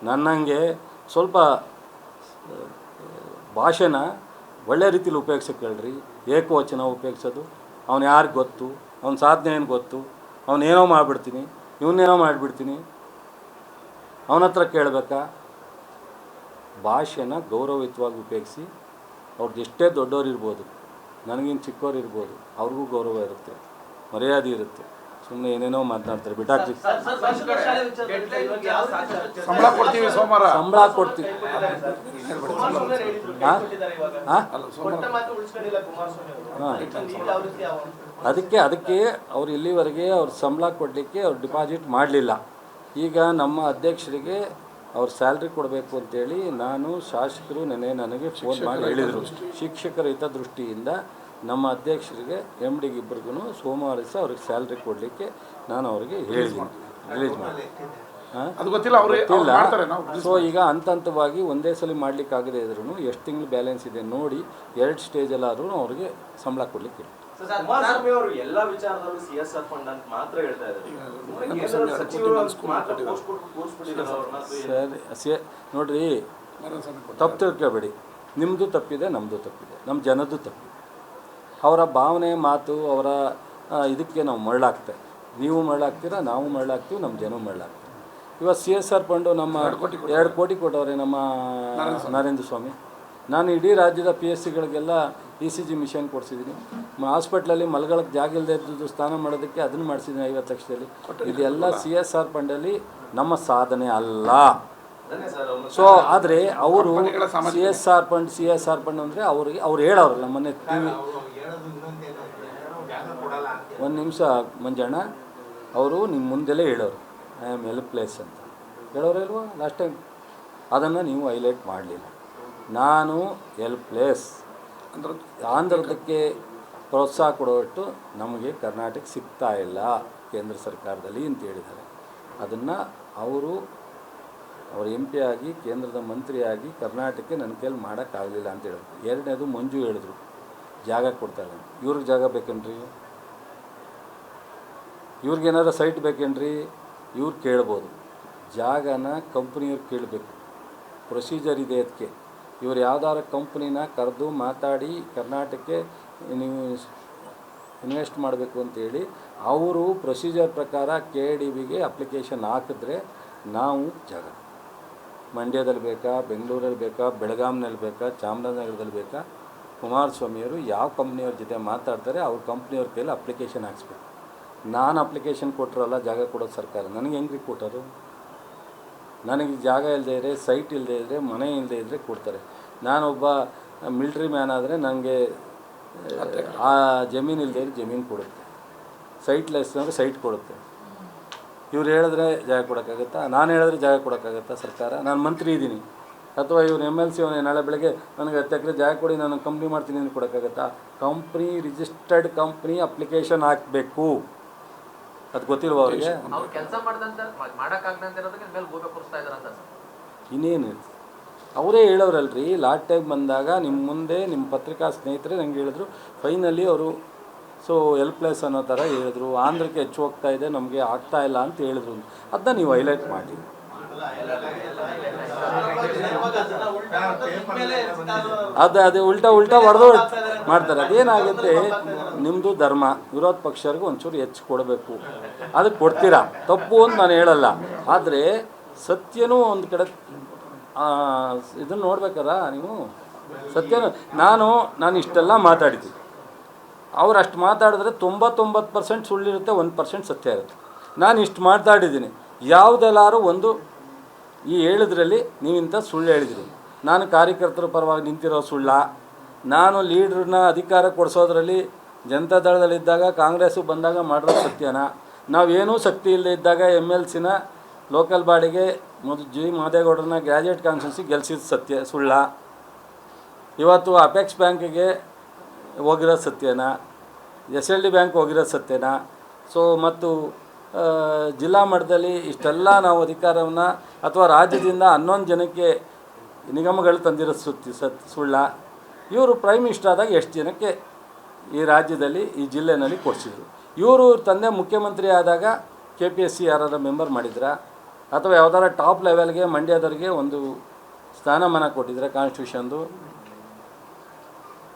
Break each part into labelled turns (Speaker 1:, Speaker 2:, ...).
Speaker 1: ನನ್ನಂಗೆ ಸ್ವಲ್ಪ ಭಾಷೆನ ಒಳ್ಳೆ ರೀತಿಲಿ ಉಪಯೋಗಿಸೋಕೆ ಹೇಳ್ರಿ. ಏಕವಚನ ಉಪಯೋಗಿಸೋದು, ಅವ್ನು ಯಾರಿಗೆ ಗೊತ್ತು, ಅವ್ನ ಸಾಧನೆ ಏನು ಗೊತ್ತು, ಅವನೇನೋ ಮಾಡಿಬಿಡ್ತೀನಿ, ಇವನ್ನೇನೋ ಮಾಡಿಬಿಡ್ತೀನಿ, ಅವನ ಹತ್ರ ಕೇಳಬೇಕಾ? ಭಾಷೆನ ಗೌರವಯುತವಾಗಿ ಉಪಯೋಗಿಸಿ. ಅವ್ರದ್ದು ಎಷ್ಟೇ ದೊಡ್ಡವ್ರು ಇರ್ಬೋದು, ನನಗಿನ್ನು ಚಿಕ್ಕವ್ರು ಇರ್ಬೋದು, ಅವ್ರಿಗೂ ಗೌರವ ಇರುತ್ತೆ, ಮರ್ಯಾದೆ ಇರುತ್ತೆ. ಸುಮ್ಮನೆ ಏನೇನೋ ಮಾತನಾಡ್ತಾರೆ, ಬಿಟ್ಟಾಕ್ರಿ.
Speaker 2: ಸಂಬಳ ಕೊಡ್ತೀವಿ ಸೋಮವಾರ,
Speaker 1: ಸಂಬಳ ಕೊಡ್ತೀವಿ. ಅದಕ್ಕೆ ಅವ್ರು ಇಲ್ಲಿವರೆಗೆ ಅವ್ರ ಸಂಬಳ ಕೊಡಲಿಕ್ಕೆ ಅವ್ರು ಡಿಪಾಸಿಟ್ ಮಾಡಲಿಲ್ಲ. ಈಗ ನಮ್ಮ ಅಧ್ಯಕ್ಷರಿಗೆ ಅವ್ರ ಸ್ಯಾಲ್ರಿ ಕೊಡಬೇಕು ಅಂತೇಳಿ ನಾನು ಶಾಸಕರು ನನಗೆ ಫೋನ್ ಮಾಡಿ ಹೇಳಿದರು. ಶಿಕ್ಷಕರ ಹಿತದೃಷ್ಟಿಯಿಂದ ನಮ್ಮ ಅಧ್ಯಕ್ಷರಿಗೆ MD ಇಬ್ಬರಿಗೂ ಸೋಮವಾರ ದಿವಸ ಅವ್ರಿಗೆ ಸ್ಯಾಲ್ರಿ ಕೊಡಲಿಕ್ಕೆ ನಾನು ಅವ್ರಿಗೆ ಹೇಳಿದ್ದೀನಿ, ರಿಲೀಸ್ ಮಾಡಿ. ಗೊತ್ತಿಲ್ಲ. ಸೊ ಈಗ ಹಂತವಾಗಿ ಒಂದೇ ಸಲ ಮಾಡಲಿಕ್ಕಾಗದೇ ಇದ್ರೂ ಎಷ್ಟು ತಿಂಗಳು ಬ್ಯಾಲೆನ್ಸ್ ಇದೆ ನೋಡಿ 2 ಸ್ಟೇಜಲ್ಲಾದ್ರೂ ಅವ್ರಿಗೆ ಸಂಬಳ ಕೊಡಲಿಕ್ಕೆ
Speaker 3: ಎಲ್ಲ ವಿಚಾರದಲ್ಲೂ CSR ಫಂಡ್ ಅಂತ ಮಾತ್ರ ಹೇಳ್ತಾ
Speaker 1: ಇದ್ದಾರೆ. ಸರಿ ನೋಡ್ರಿ, ತಪ್ಪು ತಿಳ್ಕೊಬೇಡಿ. ನಿಮ್ಮದು ತಪ್ಪಿದೆ, ನಮ್ಮದು ತಪ್ಪಿದೆ, ನಮ್ಮ ಜನದ್ದು ತಪ್ಪಿದೆ. ಅವರ ಭಾವನೆ ಮಾತು ಅವರ ಇದಕ್ಕೆ ನಾವು ಮರಳಾಗ್ತೇವೆ. ನೀವು ಮರಳಾಗ್ತೀರಾ, ನಾವು ಮರಳಾಗ್ತೀವಿ, ನಮ್ಮ ಜನ ಮರಳಾಗ್ತೀವಿ. ಇವಾಗ CSR ಫಂಡು ನಮ್ಮ 2 ಕೋಟಿ ಕೊಟ್ಟವ್ರೆ ನಮ್ಮ ನರೇಂದ್ರ ಸ್ವಾಮಿ. ನಾನು ಇಡೀ ರಾಜ್ಯದ PSCಗಳಿಗೆಲ್ಲ ECG ಮಿಷನ್ ಕೊಡಿಸಿದ್ದೀನಿ. ಹಾಸ್ಪಿಟ್ಲಲ್ಲಿ ಮಲ್ಗಳಕ್ಕೆ ಜಾಗ ಇಲ್ಲದೆ ಇದ್ದು ಸ್ನಾನ ಮಾಡೋದಕ್ಕೆ ಅದನ್ನು ಮಾಡಿಸಿದ್ದೀನಿ 50 ಲಕ್ಷದಲ್ಲಿ. ಇದೆಲ್ಲ CSR ಫಂಡಲ್ಲಿ ನಮ್ಮ ಸಾಧನೆ ಅಲ್ಲ. ಸೊ ಆದರೆ ಅವರು CSR ಫಂಡ್ ಅಂದರೆ ಅವ್ರು ಹೇಳೋರಲ್ಲ. ಮೊನ್ನೆ ಒಂದು ನಿಮಿಷ ಮಂಜಣ್ಣ, ಅವರು ನಿಮ್ಮ ಮುಂದೆಲೇ ಹೇಳೋರು ಐ ಆಮ್ ಹೆಲ್ಪ್ಲೆಸ್ ಅಂತ ಹೇಳೋರಲ್ವಾ ಲಾಸ್ಟ್ ಟೈಮ್. ಅದನ್ನು ನೀವು ಹೈಲೈಟ್ ಮಾಡಲಿಲ್ಲ. ನಾನು ಹೆಲ್ಪ್ಲೆಸ್ ಆಂಧ್ರದಕ್ಕೆ ಪ್ರೋತ್ಸಾಹ ಕೊಡೋಷ್ಟು ನಮಗೆ ಕರ್ನಾಟಕ ಸಿಗ್ತಾ ಇಲ್ಲ ಕೇಂದ್ರ ಸರ್ಕಾರದಲ್ಲಿ ಅಂತ ಹೇಳಿದ್ದಾರೆ. ಅದನ್ನು ಅವ್ರ MP ಆಗಿ ಕೇಂದ್ರದ ಮಂತ್ರಿಯಾಗಿ ಕರ್ನಾಟಕಕ್ಕೆ ನನ್ನ ಕೈಲಿ ಮಾಡೋಕ್ಕಾಗಲಿಲ್ಲ ಅಂತ ಹೇಳಿದ್ರು. 2ನೇದು ಮಂಜು ಹೇಳಿದ್ರು ಜಾಗ ಕೊಡ್ತಾರೆ. ಇವ್ರಿಗೆ ಜಾಗ ಬೇಕೇನ್ರಿ? ಇವ್ರಿಗೇನಾದ್ರು ಸೈಟ್ ಬೇಕೇನ್ರಿ? ಇವ್ರು ಕೇಳ್ಬೋದು. ಜಾಗನ ಕಂಪ್ನಿಯವ್ರು ಕೇಳಬೇಕು, ಪ್ರೊಸೀಜರ್ ಇದೆ. ಅದಕ್ಕೆ ಇವ್ರು ಯಾವ್ದಾರು ಕಂಪ್ನಿನ ಕರೆದು ಮಾತಾಡಿ ಕರ್ನಾಟಕಕ್ಕೆ ನೀವು ಇನ್ವೆಸ್ಟ್ ಮಾಡಬೇಕು ಅಂತೇಳಿ ಅವರು ಪ್ರೊಸೀಜರ್ ಪ್ರಕಾರ KDBಗೆ ಅಪ್ಲಿಕೇಶನ್ ಹಾಕಿದ್ರೆ ನಾವು ಜಾಗ ಮಂಡ್ಯದಲ್ಲಿ ಬೇಕಾ, ಬೆಂಗಳೂರಲ್ಲಿ ಬೇಕಾ, ಬೆಳಗಾಂನಲ್ಲಿ ಬೇಕಾ, ಚಾಮರಾಜನಗರದಲ್ಲಿ ಬೇಕಾ, ಕುಮಾರಸ್ವಾಮಿಯವರು ಯಾವ ಕಂಪ್ನಿಯವ್ರ ಜೊತೆ ಮಾತಾಡ್ತಾರೆ ಅವ್ರ ಕಂಪ್ನಿಯವ್ರ ಕೈಲಿ ಅಪ್ಲಿಕೇಶನ್ ಹಾಕ್ಸ್ಬೇಕು. ನಾನು ಅಪ್ಲಿಕೇಶನ್ ಕೊಟ್ಟರಲ್ಲ ಜಾಗ ಕೊಡೋದು ಸರ್ಕಾರ. ನನಗೆ ಹೆಂಗ್ರಿ ಕೊಟ್ಟರು? ನನಗೆ ಜಾಗ ಇಲ್ಲದೆ ಇದ್ದರೆ, ಸೈಟ್ ಇಲ್ಲದೆ ಇದ್ದರೆ, ಮನೆ ಇಲ್ಲದೆ ಇದ್ದರೆ ಕೊಡ್ತಾರೆ. ನಾನೊಬ್ಬ ಮಿಲ್ಟ್ರಿ ಮ್ಯಾನ್ ಆದರೆ ನನಗೆ ಆ ಜಮೀನು ಇಲ್ಲದೆ ಇದ್ದರೆ ಜಮೀನು ಕೊಡುತ್ತೆ, ಸೈಟ್ ಲೆಸ್ ಅಂದರೆ ಸೈಟ್ ಕೊಡುತ್ತೆ. ಇವ್ರು ಹೇಳಿದ್ರೆ ಜಾಗ ಕೊಡೋಕ್ಕಾಗತ್ತಾ? ನಾನು ಹೇಳಿದ್ರೆ ಜಾಗ ಕೊಡೋಕ್ಕಾಗತ್ತಾ ಸರ್ಕಾರ? ನಾನು ಮಂತ್ರಿ ಇದ್ದೀನಿ, ಅಥವಾ ಇವ್ರು MLC ಅವನೇ ನಾಳೆ ಬೆಳಗ್ಗೆ ನನಗೆ 10 ಎಕರೆ ಜಾಗ ಕೊಡಿ ನಾನು ಕಂಪ್ನಿ ಮಾಡ್ತೀನಿ ಅಂತ ಕೊಡೋಕ್ಕಾಗತ್ತಾ? ಕಂಪ್ನಿ ರಿಜಿಸ್ಟರ್ಡ್ ಕಂಪ್ನಿ ಅಪ್ಲಿಕೇಶನ್ ಹಾಕಬೇಕು. ಅದು ಗೊತ್ತಿಲ್ವ ಅವರಿಗೆ? ಇನ್ನೇನು ಅವರೇ ಹೇಳೋರಲ್ರಿ. ಲಾಸ್ಟ್ ಟೈಮ್ ಬಂದಾಗ ನಿಮ್ಮ ಮುಂದೆ ನಿಮ್ಮ ಪತ್ರಿಕಾ ಸ್ನೇಹಿತರೆ ನನಗೆ ಹೇಳಿದ್ರು, ಫೈನಲಿ ಅವರು ಸೊ ಹೆಲ್ಪ್ಲೆಸ್ ಅನ್ನೋ ಥರ ಹೇಳಿದ್ರು. ಆಂಧ್ರಕ್ಕೆ ಹೆಚ್ಚು ಹೋಗ್ತಾ ಇದೆ, ನಮಗೆ ಆಗ್ತಾ ಇಲ್ಲ ಅಂತ ಹೇಳಿದ್ರು. ಅದನ್ನ ನೀವು ಹೈಲೈಟ್ ಮಾಡಿ. ಅದೇ ಉಲ್ಟಾ ಹೊಡೆದು ಮಾಡ್ತಾರೆ. ಅದೇನಾಗುತ್ತೆ, ನಿಮ್ಮದು ಧರ್ಮ, ವಿರೋಧ ಪಕ್ಷರಿಗೆ ಒಂಚೂರು ಹೆಚ್ಚು ಕೊಡಬೇಕು, ಅದಕ್ಕೆ ಕೊಡ್ತೀರಾ, ತಪ್ಪು ಅಂತ ನಾನು ಹೇಳಲ್ಲ. ಆದರೆ ಸತ್ಯನೂ ಒಂದು ಕಡೆ ಇದನ್ನು ನೋಡ್ಬೇಕಲ್ಲ ನೀವು. ಸತ್ಯನೂ ನಾನು ಇಷ್ಟೆಲ್ಲ ಮಾತಾಡಿದ್ದೀನಿ. ಅವ್ರು ಅಷ್ಟು ಮಾತಾಡಿದ್ರೆ 99% ಸುಳ್ಳಿರುತ್ತೆ, 1% ಸತ್ಯ ಇರುತ್ತೆ. ನಾನು ಇಷ್ಟು ಮಾತಾಡಿದ್ದೀನಿ. ಯಾವುದೆಲ್ಲರೂ ಒಂದು ಈ ಹೇಳಿದ್ರಲ್ಲಿ ನೀವಿಂಥ ಸುಳ್ಳು ಹೇಳಿದ್ರಿ. ನಾನು ಕಾರ್ಯಕರ್ತರ ಪರವಾಗಿ ನಿಂತಿರೋ ಸುಳ್ಳ? ನಾನು ಲೀಡ್ರನ್ನ ಅಧಿಕಾರ ಕೊಡಿಸೋದ್ರಲ್ಲಿ ಜನತಾದಳದಲ್ಲಿದ್ದಾಗ ಕಾಂಗ್ರೆಸ್ಸು ಬಂದಾಗ ಮಾಡಿರೋ ಸತ್ಯನ? ನಾವೇನೂ ಶಕ್ತಿ ಇಲ್ಲದೆ ಇದ್ದಾಗ MLCನ ಲೋಕಲ್ ಬಾಡಿಗೆ G ಮಾದೇಗೌಡರನ್ನ ಗ್ರ್ಯಾಜುಯೇಟ್ ಕಾನ್ಸ್ಟಿಟ್ಯೂನ್ಸಿ ಗೆಲ್ಸಿದ ಸತ್ಯ ಸುಳ್ಳ? ಇವತ್ತು ಅಪೆಕ್ಸ್ ಬ್ಯಾಂಕಿಗೆ ಹೋಗಿರೋ ಸತ್ಯನ? SLD ಬ್ಯಾಂಕ್ ಹೋಗಿರೋ ಸತ್ಯನ? ಸೊ ಮತ್ತು ಜಿಲ್ಲಾ ಮಟ್ಟದಲ್ಲಿ ಇಷ್ಟೆಲ್ಲ ನಾವು ಅಧಿಕಾರವನ್ನು ಅಥವಾ ರಾಜ್ಯದಿಂದ 11 ಜನಕ್ಕೆ ನಿಗಮಗಳು ತಂದಿರೋ ಸುಳ್ಳ? ಇವರು ಪ್ರೈಮ್ ಮಿನಿಸ್ಟರ್ ಆದಾಗ ಎಷ್ಟು ಜನಕ್ಕೆ ಈ ರಾಜ್ಯದಲ್ಲಿ ಈ ಜಿಲ್ಲೆಯಲ್ಲಿ ಕೊಡಿಸಿದ್ರು? ಇವರು ತಂದೆ ಮುಖ್ಯಮಂತ್ರಿ ಆದಾಗ KPSC ಯಾರಾದ್ರೂ ಮೆಂಬರ್ ಮಾಡಿದ್ರಾ? ಅಥವಾ ಯಾವ್ದಾರ ಟಾಪ್ ಲೆವೆಲ್ಗೆ ಮಂಡ್ಯದವ್ರಿಗೆ ಒಂದು ಸ್ಥಾನಮಾನ ಕೊಟ್ಟಿದ್ರೆ ಕಾನ್ಸ್ಟಿಟ್ಯೂಷನ್ದು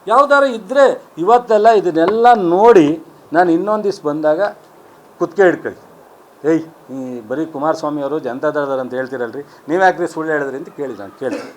Speaker 1: ಯಾವ್ದಾರ ಇದ್ದರೆ ಇವತ್ತೆಲ್ಲ ಇದನ್ನೆಲ್ಲ ನೋಡಿ ನಾನು ಇನ್ನೊಂದು ದಿವ್ಸ ಬಂದಾಗ ಕುತ್ತಿಗೆ ಹಿಡ್ಕೊಳ್ಳಿ, ಏಯ್ ಈ ಬರೀ ಕುಮಾರಸ್ವಾಮಿ ಅವರು ಜನತಾದಳದವ್ರು ಅಂತ ಹೇಳ್ತೀರಲ್ರಿ, ನೀವು ಯಾಕ್ರಿ ಸುಳ್ಳು ಹೇಳಿದ್ರಿ ಅಂತ ಕೇಳಿ ನಾನು ಕೇಳ್ತೀನಿ.